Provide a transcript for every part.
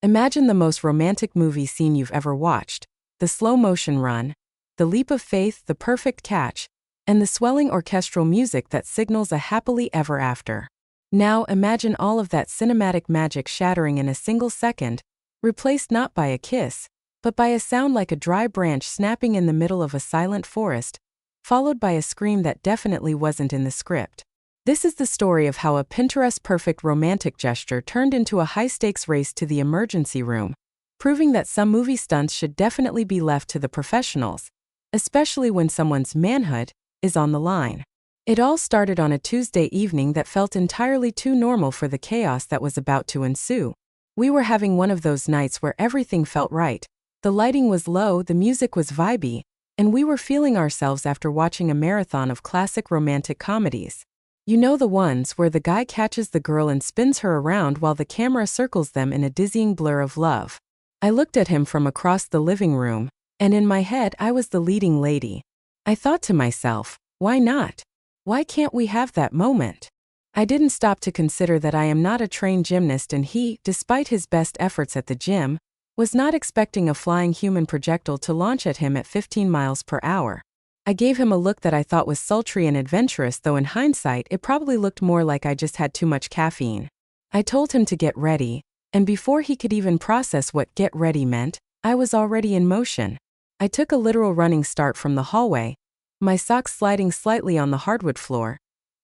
Imagine the most romantic movie scene you've ever watched: the slow-motion run, the leap of faith, the perfect catch, and the swelling orchestral music that signals a happily ever after. Now imagine all of that cinematic magic shattering in a single second, replaced not by a kiss, but by a sound like a dry branch snapping in the middle of a silent forest, followed by a scream that definitely wasn't in the script. This is the story of how a Pinterest-perfect romantic gesture turned into a high-stakes race to the emergency room, proving that some movie stunts should definitely be left to the professionals, especially when someone's manhood is on the line. It all started on a Tuesday evening that felt entirely too normal for the chaos that was about to ensue. We were having one of those nights where everything felt right. The lighting was low, the music was vibey, and we were feeling ourselves after watching a marathon of classic romantic comedies. You know, the ones where the guy catches the girl and spins her around while the camera circles them in a dizzying blur of love. I looked at him from across the living room, and in my head I was the leading lady. I thought to myself, why not? Why can't we have that moment? I didn't stop to consider that I am not a trained gymnast, and he, despite his best efforts at the gym, was not expecting a flying human projectile to launch at him at 15 miles per hour. I gave him a look that I thought was sultry and adventurous, though in hindsight it probably looked more like I just had too much caffeine. I told him to get ready, and before he could even process what get ready meant, I was already in motion. I took a literal running start from the hallway, my socks sliding slightly on the hardwood floor,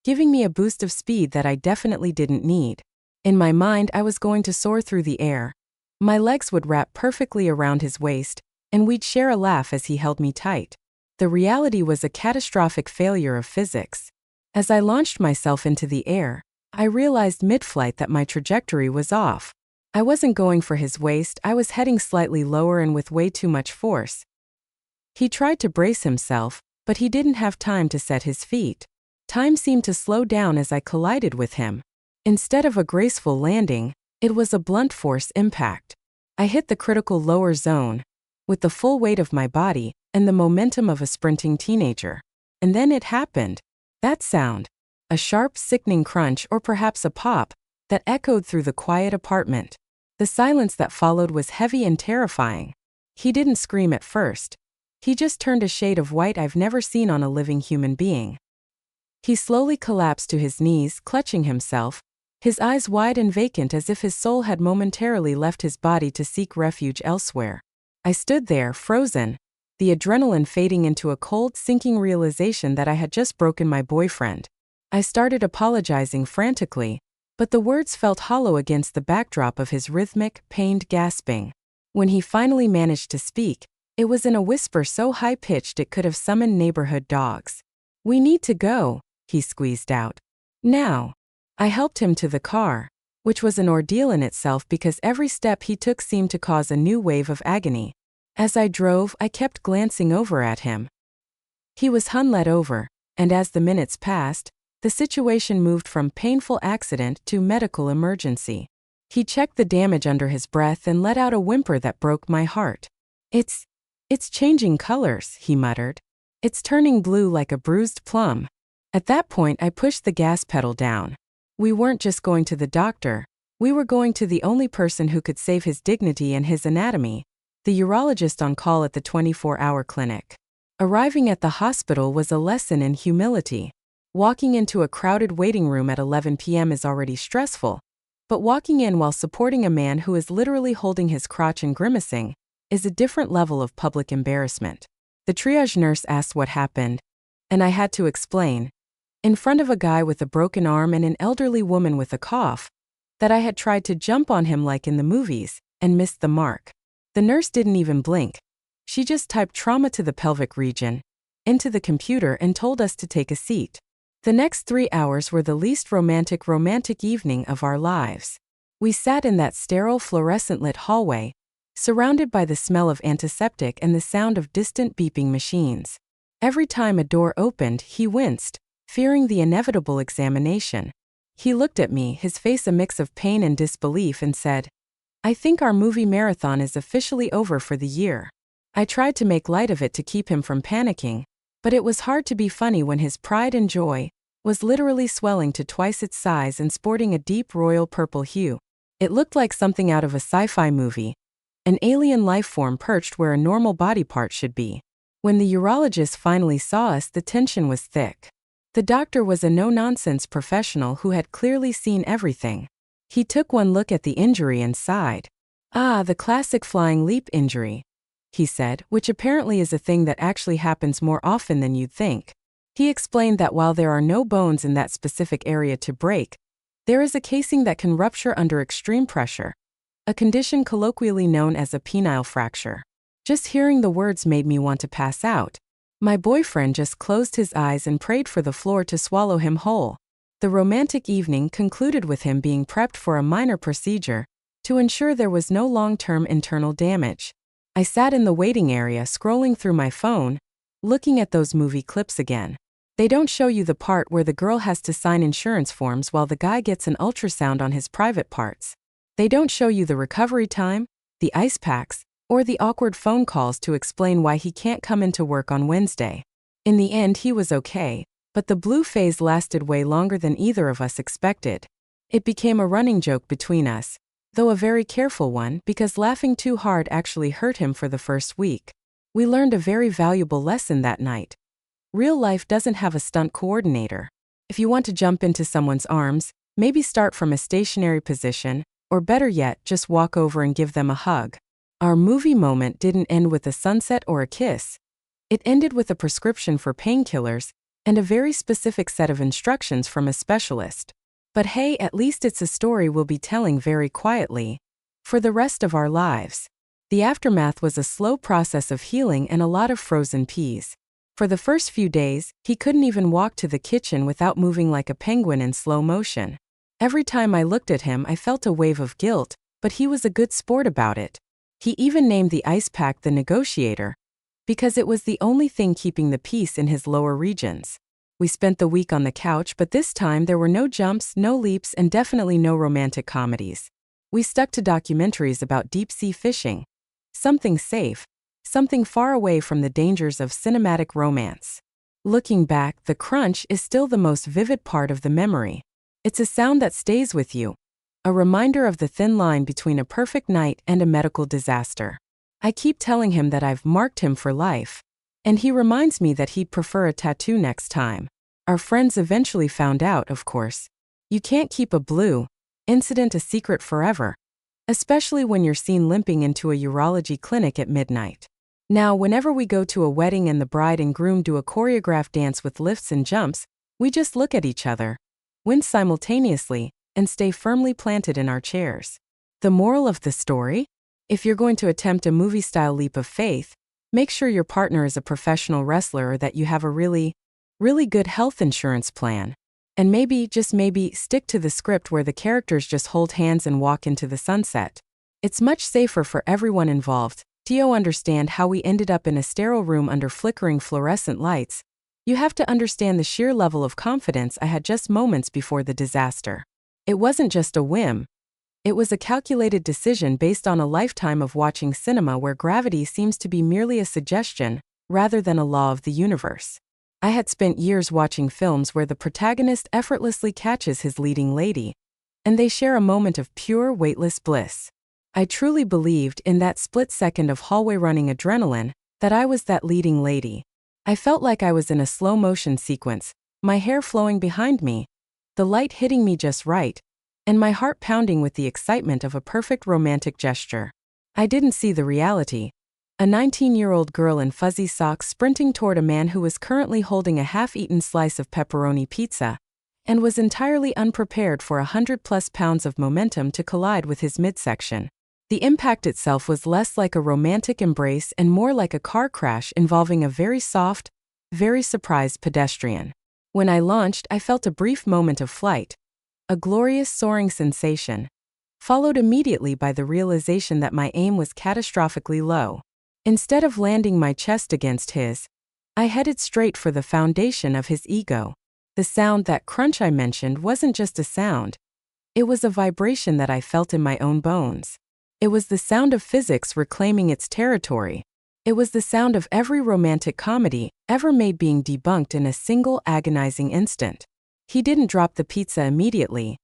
giving me a boost of speed that I definitely didn't need. In my mind, I was going to soar through the air. My legs would wrap perfectly around his waist, and we'd share a laugh as he held me tight. The reality was a catastrophic failure of physics. As I launched myself into the air, I realized mid-flight that my trajectory was off. I wasn't going for his waist, I was heading slightly lower and with way too much force. He tried to brace himself, but he didn't have time to set his feet. Time seemed to slow down as I collided with him. Instead of a graceful landing, it was a blunt force impact. I hit the critical lower zone, with the full weight of my body and the momentum of a sprinting teenager. And then it happened. That sound. A sharp, sickening crunch, or perhaps a pop, that echoed through the quiet apartment. The silence that followed was heavy and terrifying. He didn't scream at first. He just turned a shade of white I've never seen on a living human being. He slowly collapsed to his knees, clutching himself, his eyes wide and vacant as if his soul had momentarily left his body to seek refuge elsewhere. I stood there, frozen, the adrenaline fading into a cold, sinking realization that I had just broken my boyfriend. I started apologizing frantically, but the words felt hollow against the backdrop of his rhythmic, pained gasping. When he finally managed to speak, it was in a whisper so high-pitched it could have summoned neighborhood dogs. "We need to go," he squeezed out. "Now." I helped him to the car, which was an ordeal in itself because every step he took seemed to cause a new wave of agony. As I drove, I kept glancing over at him. He was hunlet over, and as the minutes passed, the situation moved from painful accident to medical emergency. He checked the damage under his breath and let out a whimper that broke my heart. It's changing colors," he muttered. "It's turning blue like a bruised plum." At that point, I pushed the gas pedal down. We weren't just going to the doctor, we were going to the only person who could save his dignity and his anatomy, the urologist on call at the 24-hour clinic. Arriving at the hospital was a lesson in humility. Walking into a crowded waiting room at 11 p.m. is already stressful, but walking in while supporting a man who is literally holding his crotch and grimacing is a different level of public embarrassment. The triage nurse asked what happened, and I had to explain, in front of a guy with a broken arm and an elderly woman with a cough, that I had tried to jump on him like in the movies, and missed the mark. The nurse didn't even blink. She just typed trauma to the pelvic region into the computer and told us to take a seat. The next 3 hours were the least romantic evening of our lives. We sat in that sterile fluorescent-lit hallway, surrounded by the smell of antiseptic and the sound of distant beeping machines. Every time a door opened, he winced, fearing the inevitable examination. He looked at me, his face a mix of pain and disbelief, and said, "I think our movie marathon is officially over for the year." I tried to make light of it to keep him from panicking, but it was hard to be funny when his pride and joy was literally swelling to twice its size and sporting a deep royal purple hue. It looked like something out of a sci-fi movie, an alien life form perched where a normal body part should be. When the urologist finally saw us, the tension was thick. The doctor was a no-nonsense professional who had clearly seen everything. He took one look at the injury and sighed. "Ah, the classic flying leap injury," he said, which apparently is a thing that actually happens more often than you'd think. He explained that while there are no bones in that specific area to break, there is a casing that can rupture under extreme pressure, a condition colloquially known as a penile fracture. Just hearing the words made me want to pass out. My boyfriend just closed his eyes and prayed for the floor to swallow him whole. The romantic evening concluded with him being prepped for a minor procedure to ensure there was no long-term internal damage. I sat in the waiting area scrolling through my phone, looking at those movie clips again. They don't show you the part where the girl has to sign insurance forms while the guy gets an ultrasound on his private parts. They don't show you the recovery time, the ice packs, or the awkward phone calls to explain why he can't come into work on Wednesday. In the end, he was okay, but the blue phase lasted way longer than either of us expected. It became a running joke between us, though a very careful one because laughing too hard actually hurt him for the first week. We learned a very valuable lesson that night. Real life doesn't have a stunt coordinator. If you want to jump into someone's arms, maybe start from a stationary position, or better yet, just walk over and give them a hug. Our movie moment didn't end with a sunset or a kiss. It ended with a prescription for painkillers and a very specific set of instructions from a specialist. But hey, at least it's a story we'll be telling very quietly for the rest of our lives. The aftermath was a slow process of healing and a lot of frozen peas. For the first few days, he couldn't even walk to the kitchen without moving like a penguin in slow motion. Every time I looked at him, I felt a wave of guilt, but he was a good sport about it. He even named the ice pack the negotiator, because it was the only thing keeping the peace in his lower regions. We spent the week on the couch, but this time there were no jumps, no leaps, and definitely no romantic comedies. We stuck to documentaries about deep-sea fishing. Something safe, something far away from the dangers of cinematic romance. Looking back, the crunch is still the most vivid part of the memory. It's a sound that stays with you, a reminder of the thin line between a perfect night and a medical disaster. I keep telling him that I've marked him for life, and he reminds me that he'd prefer a tattoo next time. Our friends eventually found out, of course. You can't keep a blue incident a secret forever, especially when you're seen limping into a urology clinic at midnight. Now, whenever we go to a wedding and the bride and groom do a choreographed dance with lifts and jumps, we just look at each other, wince simultaneously, and stay firmly planted in our chairs. The moral of the story? If you're going to attempt a movie-style leap of faith, make sure your partner is a professional wrestler or that you have a really good health insurance plan. And maybe, just maybe, stick to the script where the characters just hold hands and walk into the sunset. It's much safer for everyone involved. Do you understand how we ended up in a sterile room under flickering fluorescent lights? You have to understand the sheer level of confidence I had just moments before the disaster. It wasn't just a whim. It was a calculated decision based on a lifetime of watching cinema where gravity seems to be merely a suggestion, rather than a law of the universe. I had spent years watching films where the protagonist effortlessly catches his leading lady, and they share a moment of pure, weightless bliss. I truly believed, in that split second of hallway-running adrenaline, that I was that leading lady. I felt like I was in a slow-motion sequence, my hair flowing behind me, the light hitting me just right, and my heart pounding with the excitement of a perfect romantic gesture. I didn't see the reality. A 19-year-old girl in fuzzy socks sprinting toward a man who was currently holding a half-eaten slice of pepperoni pizza, and was entirely unprepared for 100+ pounds of momentum to collide with his midsection. The impact itself was less like a romantic embrace and more like a car crash involving a very soft, very surprised pedestrian. When I launched, I felt a brief moment of flight, a glorious soaring sensation, followed immediately by the realization that my aim was catastrophically low. Instead of landing my chest against his, I headed straight for the foundation of his ego. The sound, that crunch I mentioned, wasn't just a sound. It was a vibration that I felt in my own bones. It was the sound of physics reclaiming its territory. It was the sound of every romantic comedy ever made being debunked in a single agonizing instant. He didn't drop the pizza immediately.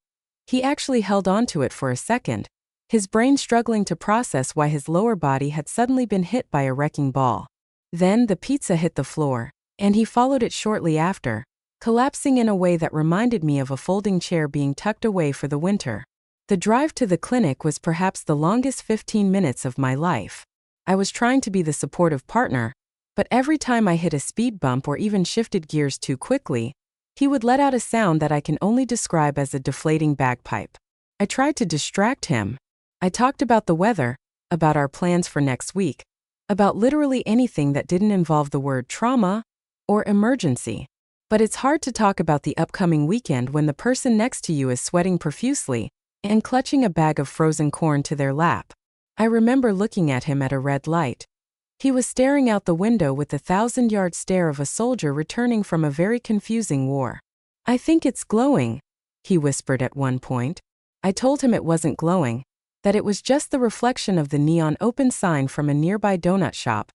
He actually held on to it for a second, his brain struggling to process why his lower body had suddenly been hit by a wrecking ball. Then the pizza hit the floor, and he followed it shortly after, collapsing in a way that reminded me of a folding chair being tucked away for the winter. The drive to the clinic was perhaps the longest 15 minutes of my life. I was trying to be the supportive partner, but every time I hit a speed bump or even shifted gears too quickly, he would let out a sound that I can only describe as a deflating bagpipe. I tried to distract him. I talked about the weather, about our plans for next week, about literally anything that didn't involve the word trauma or emergency. But it's hard to talk about the upcoming weekend when the person next to you is sweating profusely and clutching a bag of frozen corn to their lap. I remember looking at him at a red light. He was staring out the window with the 1,000-yard stare of a soldier returning from a very confusing war. "I think it's glowing," he whispered at one point. I told him it wasn't glowing, that it was just the reflection of the neon open sign from a nearby donut shop.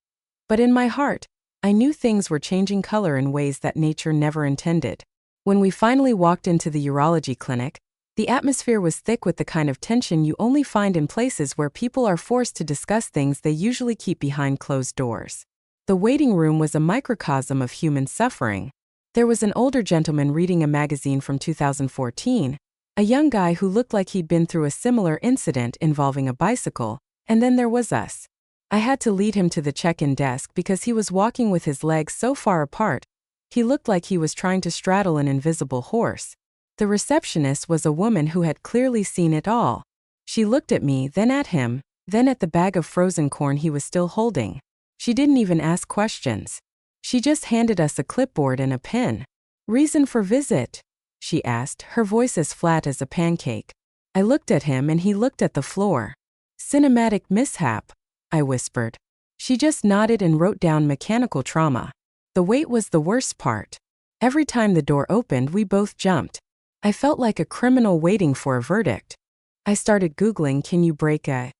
But in my heart, I knew things were changing color in ways that nature never intended. When we finally walked into the urology clinic, the atmosphere was thick with the kind of tension you only find in places where people are forced to discuss things they usually keep behind closed doors. The waiting room was a microcosm of human suffering. There was an older gentleman reading a magazine from 2014, a young guy who looked like he'd been through a similar incident involving a bicycle, and then there was us. I had to lead him to the check-in desk because he was walking with his legs so far apart, he looked like he was trying to straddle an invisible horse. The receptionist was a woman who had clearly seen it all. She looked at me, then at him, then at the bag of frozen corn he was still holding. She didn't even ask questions. She just handed us a clipboard and a pen. "Reason for visit?" she asked, her voice as flat as a pancake. I looked at him and he looked at the floor. "Cinematic mishap," I whispered. She just nodded and wrote down mechanical trauma. The wait was the worst part. Every time the door opened, we both jumped. I felt like a criminal waiting for a verdict. I started Googling, "Can you break a?"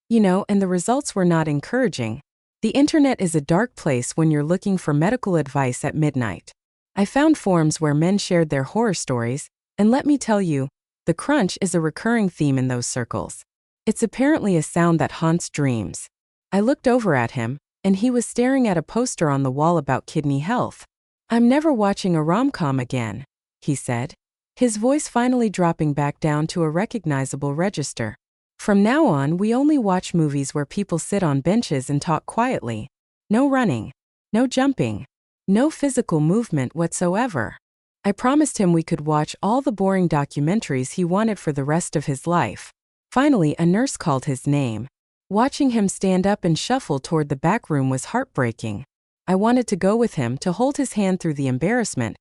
And the results were not encouraging. The internet is a dark place when you're looking for medical advice at midnight. I found forums where men shared their horror stories, and let me tell you, the crunch is a recurring theme in those circles. It's apparently a sound that haunts dreams. I looked over at him, and he was staring at a poster on the wall about kidney health. "I'm never watching a rom-com again," he said, his voice finally dropping back down to a recognizable register. "From now on, we only watch movies where people sit on benches and talk quietly. No running, no jumping, no physical movement whatsoever." I promised him we could watch all the boring documentaries he wanted for the rest of his life. Finally, a nurse called his name. Watching him stand up and shuffle toward the back room was heartbreaking. I wanted to go with him to hold his hand through the embarrassment,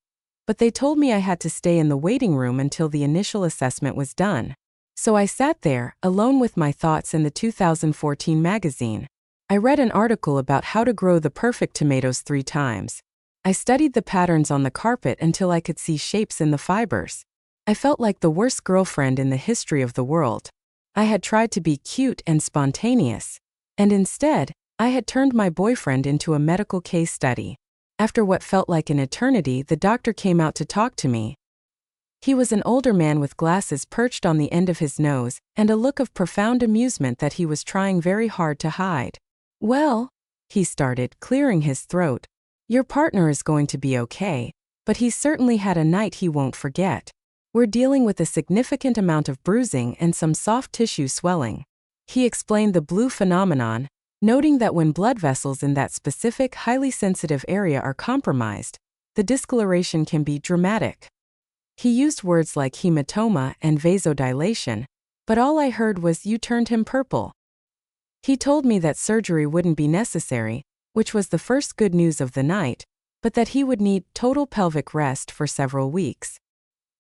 but they told me I had to stay in the waiting room until the initial assessment was done. So I sat there, alone with my thoughts and the 2014 magazine. I read an article about how to grow the perfect tomatoes 3 times. I studied the patterns on the carpet until I could see shapes in the fibers. I felt like the worst girlfriend in the history of the world. I had tried to be cute and spontaneous, and instead, I had turned my boyfriend into a medical case study. After what felt like an eternity, the doctor came out to talk to me. He was an older man with glasses perched on the end of his nose and a look of profound amusement that he was trying very hard to hide. "Well," he started, clearing his throat, "your partner is going to be okay, but he's certainly had a night he won't forget. We're dealing with a significant amount of bruising and some soft tissue swelling." He explained the blue phenomenon, noting that when blood vessels in that specific, highly sensitive area are compromised, the discoloration can be dramatic. He used words like hematoma and vasodilation, but all I heard was, "You turned him purple." He told me that surgery wouldn't be necessary, which was the first good news of the night, but that he would need total pelvic rest for several weeks.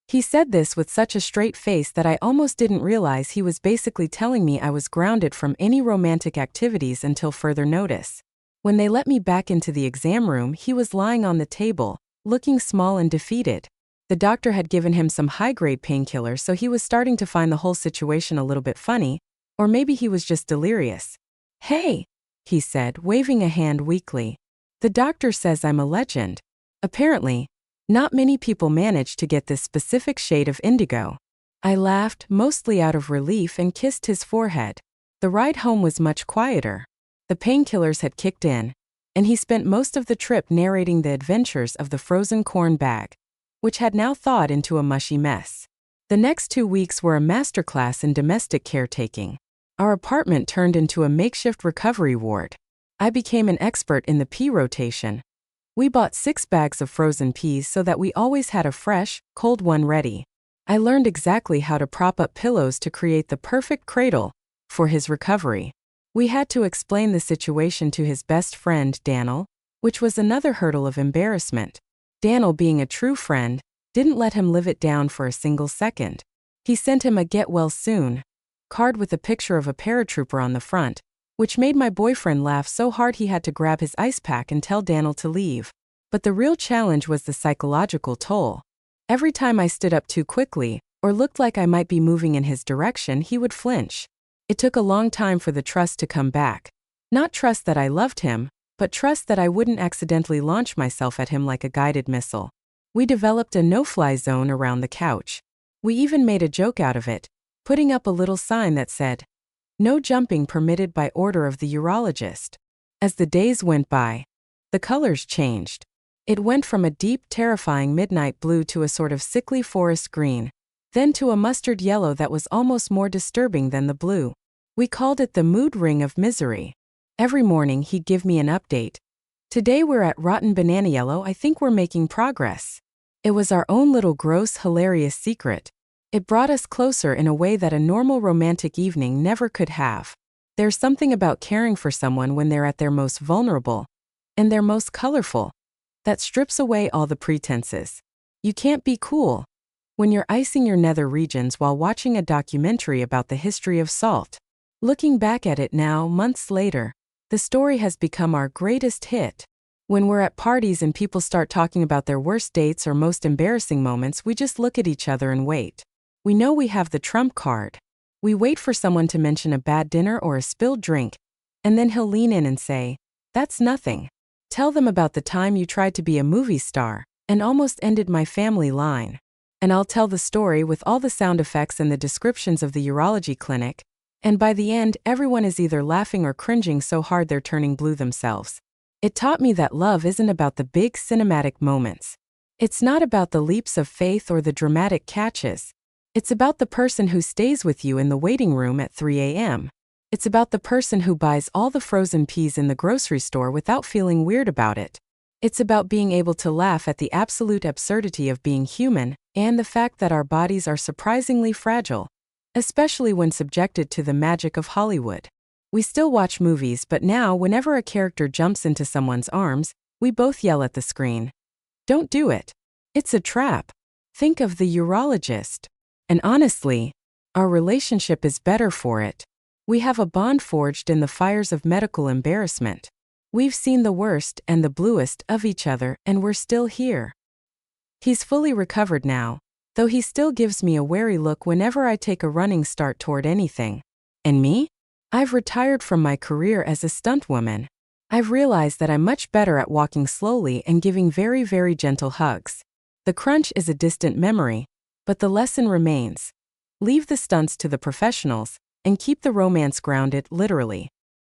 He said this with such a straight face that I almost didn't realize he was basically telling me I was grounded from any romantic activities until further notice. When they let me back into the exam room, he was lying on the table, looking small and defeated. The doctor had given him some high-grade painkillers, so he was starting to find the whole situation a little bit funny, or maybe he was just delirious. "Hey," he said, waving a hand weakly. "The doctor says I'm a legend." Apparently, not many people manage to get this specific shade of indigo. I laughed, mostly out of relief, and kissed his forehead. The ride home was much quieter. The painkillers had kicked in, and he spent most of the trip narrating the adventures of the frozen corn bag, which had now thawed into a mushy mess. The next 2 weeks were a masterclass in domestic caretaking. Our apartment turned into a makeshift recovery ward. I became an expert in the pea rotation. We bought 6 bags of frozen peas so that we always had a fresh, cold one ready. I learned exactly how to prop up pillows to create the perfect cradle for his recovery. We had to explain the situation to his best friend, Daniel, which was another hurdle of embarrassment. Daniel, being a true friend, didn't let him live it down for a single second. He sent him a get well soon card with a picture of a paratrooper on the front, which made my boyfriend laugh so hard he had to grab his ice pack and tell Daniel to leave. But the real challenge was the psychological toll. Every time I stood up too quickly, or looked like I might be moving in his direction, he would flinch. It took a long time for the trust to come back. Not trust that I loved him, but trust that I wouldn't accidentally launch myself at him like a guided missile. We developed a no-fly zone around the couch. We even made a joke out of it, putting up a little sign that said, "No jumping permitted by order of the urologist." As the days went by, the colors changed. It went from a deep, terrifying midnight blue to a sort of sickly forest green, then to a mustard yellow that was almost more disturbing than the blue. We called it the mood ring of misery. Every morning he'd give me an update. "Today we're at rotten banana yellow. I think we're making progress." It was our own little gross, hilarious secret. It brought us closer in a way that a normal romantic evening never could have. There's something about caring for someone when they're at their most vulnerable and their most colorful that strips away all the pretenses. You can't be cool when you're icing your nether regions while watching a documentary about the history of salt. Looking back at it now, months later, the story has become our greatest hit. When we're at parties and people start talking about their worst dates or most embarrassing moments, we just look at each other and wait. We know we have the trump card. We wait for someone to mention a bad dinner or a spilled drink, and then he'll lean in and say, "That's nothing. Tell them about the time you tried to be a movie star and almost ended my family line." And I'll tell the story with all the sound effects and the descriptions of the urology clinic, and by the end, everyone is either laughing or cringing so hard they're turning blue themselves. It taught me that love isn't about the big cinematic moments. It's not about the leaps of faith or the dramatic catches. It's about the person who stays with you in the waiting room at 3 a.m. It's about the person who buys all the frozen peas in the grocery store without feeling weird about it. It's about being able to laugh at the absolute absurdity of being human and the fact that our bodies are surprisingly fragile, especially when subjected to the magic of Hollywood. We still watch movies, but now whenever a character jumps into someone's arms, we both yell at the screen, "Don't do it. It's a trap." Think of the urologist. And honestly, our relationship is better for it. We have a bond forged in the fires of medical embarrassment. We've seen the worst and the bluest of each other, and we're still here. He's fully recovered now, though he still gives me a wary look whenever I take a running start toward anything. And me? I've retired from my career as a stunt woman. I've realized that I'm much better at walking slowly and giving very, very gentle hugs. The crunch is a distant memory, but the lesson remains. Leave the stunts to the professionals and keep the romance grounded, literally.